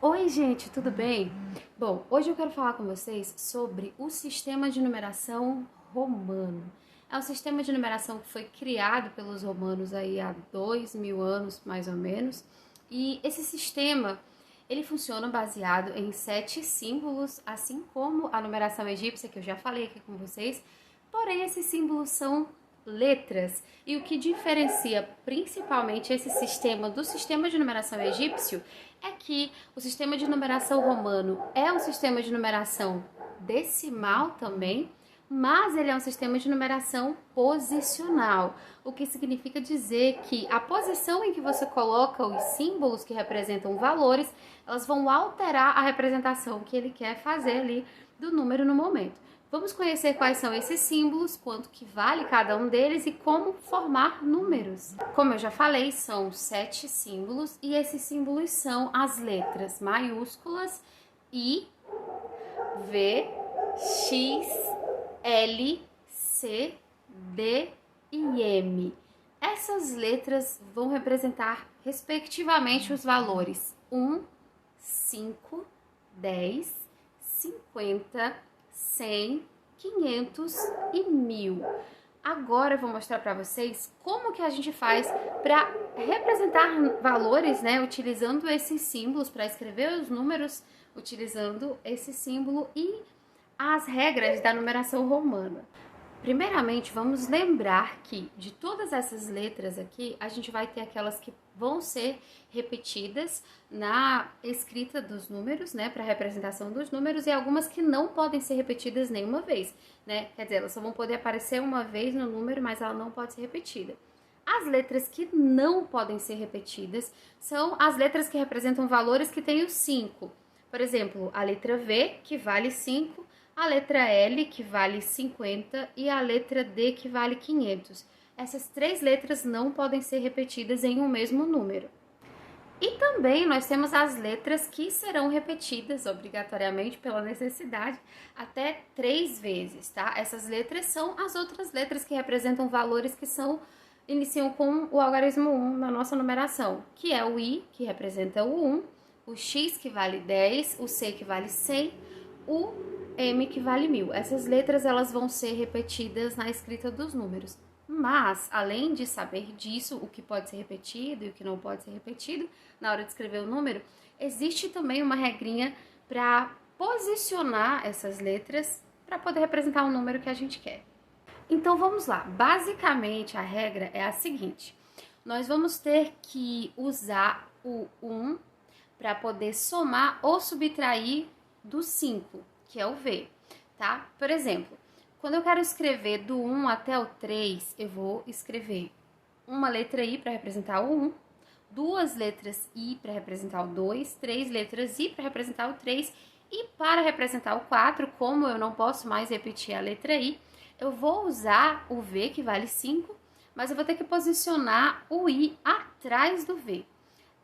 Oi, gente, tudo bem? Bom, hoje eu quero falar com vocês sobre o sistema de numeração romano. É um sistema de numeração que foi criado pelos romanos aí há 2000 anos, mais ou menos. E esse sistema, ele funciona baseado em 7 símbolos, assim como a numeração egípcia, que eu já falei aqui com vocês. Porém, esses símbolos são letras. E o que diferencia principalmente esse sistema do sistema de numeração egípcio é que o sistema de numeração romano é um sistema de numeração decimal também, mas ele é um sistema de numeração posicional, o que significa dizer que a posição em que você coloca os símbolos que representam valores, elas vão alterar a representação que ele quer fazer ali do número no momento. Vamos conhecer quais são esses símbolos, quanto que vale cada um deles e como formar números. Como eu já falei, são 7 símbolos e esses símbolos são as letras maiúsculas I, V, X, L, C, D e M. Essas letras vão representar, respectivamente, os valores 1, 5, 10, 50, 100, 500 e 1000. Agora eu vou mostrar para vocês como que a gente faz para representar valores, né, utilizando esses símbolos, para escrever os números utilizando esse símbolo e as regras da numeração romana. Primeiramente, vamos lembrar que de todas essas letras aqui, a gente vai ter aquelas que vão ser repetidas na escrita dos números, né, para representação dos números, e algumas que não podem ser repetidas nenhuma vez, né? Quer dizer, elas só vão poder aparecer uma vez no número, mas ela não pode ser repetida. As letras que não podem ser repetidas são as letras que representam valores que têm o 5. Por exemplo, a letra V, que vale 5, a letra L, que vale 50, e a letra D, que vale 500. Essas 3 letras não podem ser repetidas em um mesmo número. E também nós temos as letras que serão repetidas obrigatoriamente pela necessidade até 3 vezes, tá? Essas letras são as outras letras que representam valores que iniciam com o algarismo 1 na nossa numeração, que é o I, que representa o 1, o X, que vale 10, o C, que vale 100, o M, que vale 1000. Essas letras elas vão ser repetidas na escrita dos números. Mas, além de saber disso, o que pode ser repetido e o que não pode ser repetido na hora de escrever o número, existe também uma regrinha para posicionar essas letras para poder representar o número que a gente quer. Então, vamos lá. Basicamente, a regra é a seguinte. Nós vamos ter que usar o 1 para poder somar ou subtrair do 5, que é o V, tá? Por exemplo, quando eu quero escrever do 1 até o 3, eu vou escrever uma letra I para representar o 1, 2 letras I para representar o 2, 3 letras I para representar o 3, e para representar o 4, como eu não posso mais repetir a letra I, eu vou usar o V, que vale 5, mas eu vou ter que posicionar o I atrás do V.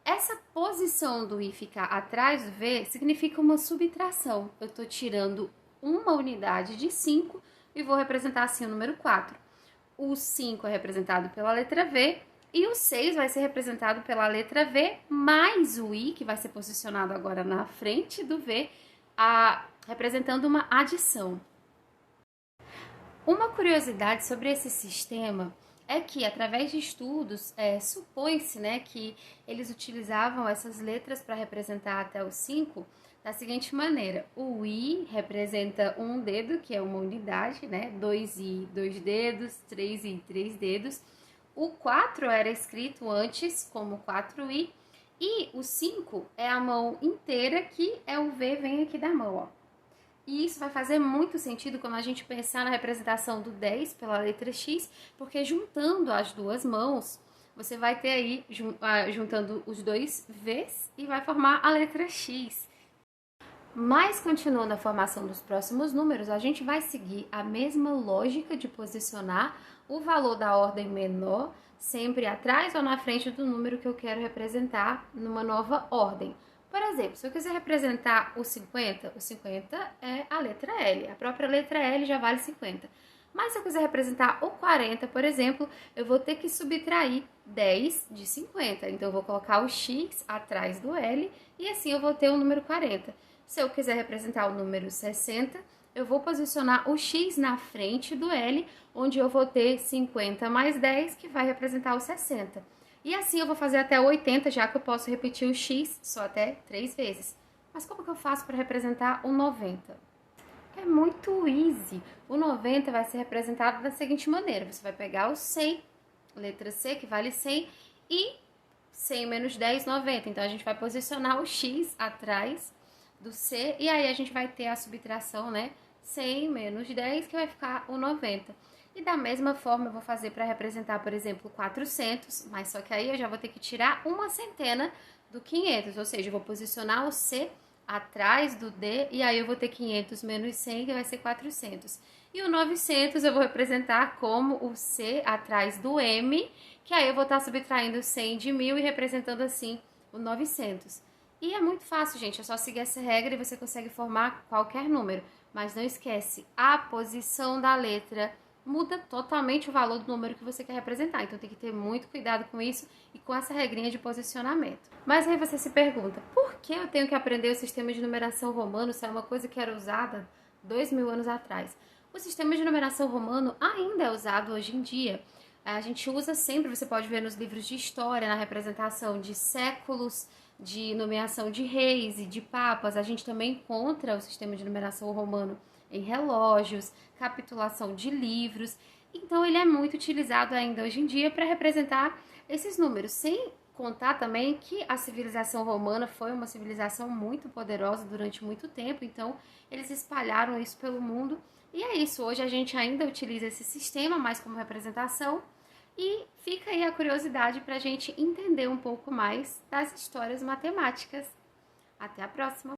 Essa posição do I ficar atrás do V significa uma subtração. Eu estou tirando uma unidade de 5 e vou representar assim o número 4. O 5 é representado pela letra V e o 6 vai ser representado pela letra V mais o I, que vai ser posicionado agora na frente do V, representando uma adição. Uma curiosidade sobre esse sistema é que, através de estudos, supõe-se, né, que eles utilizavam essas letras para representar até o 5 da seguinte maneira. O I representa um dedo, que é uma unidade, né? 2I, 2 dedos, 3I, 3 dedos. O 4 era escrito antes como 4I. E o 5 é a mão inteira, que é o V, vem aqui da mão, ó. E isso vai fazer muito sentido quando a gente pensar na representação do 10 pela letra X, porque juntando as duas mãos, você vai ter aí, juntando os dois Vs, e vai formar a letra X. Mas, continuando a formação dos próximos números, a gente vai seguir a mesma lógica de posicionar o valor da ordem menor sempre atrás ou na frente do número que eu quero representar numa nova ordem. Por exemplo, se eu quiser representar o 50 é a letra L. A própria letra L já vale 50. Mas se eu quiser representar o 40, por exemplo, eu vou ter que subtrair 10 de 50. Então, eu vou colocar o X atrás do L e assim eu vou ter o número 40. Se eu quiser representar o número 60, eu vou posicionar o X na frente do L, onde eu vou ter 50 mais 10, que vai representar o 60. E assim eu vou fazer até o 80, já que eu posso repetir o X só até 3 vezes. Mas como que eu faço para representar o 90? É muito easy. O 90 vai ser representado da seguinte maneira. Você vai pegar o 100, letra C, que vale 100, e 100 menos 10, 90. Então, a gente vai posicionar o X atrás do C, e aí a gente vai ter a subtração, né? 100 menos 10, que vai ficar o 90. E da mesma forma, eu vou fazer para representar, por exemplo, 400, mas só que aí eu já vou ter que tirar uma centena do 500, ou seja, eu vou posicionar o C atrás do D, e aí eu vou ter 500 menos 100, que vai ser 400. E o 900 eu vou representar como o C atrás do M, que aí eu vou estar subtraindo 100 de 1000 e representando assim o 900. E é muito fácil, gente, é só seguir essa regra e você consegue formar qualquer número. Mas não esquece, a posição da letra muda totalmente o valor do número que você quer representar. Então tem que ter muito cuidado com isso e com essa regrinha de posicionamento. Mas aí você se pergunta, por que eu tenho que aprender o sistema de numeração romano se é uma coisa que era usada 2000 anos atrás? O sistema de numeração romano ainda é usado hoje em dia. A gente usa sempre, você pode ver nos livros de história, na representação de séculos, de nomeação de reis e de papas. A gente também encontra o sistema de numeração romano em relógios, capitulação de livros. Então, ele é muito utilizado ainda hoje em dia para representar esses números, sem contar também que a civilização romana foi uma civilização muito poderosa durante muito tempo, então eles espalharam isso pelo mundo. E é isso, hoje a gente ainda utiliza esse sistema mais como representação, e fica aí a curiosidade para a gente entender um pouco mais das histórias matemáticas. Até a próxima!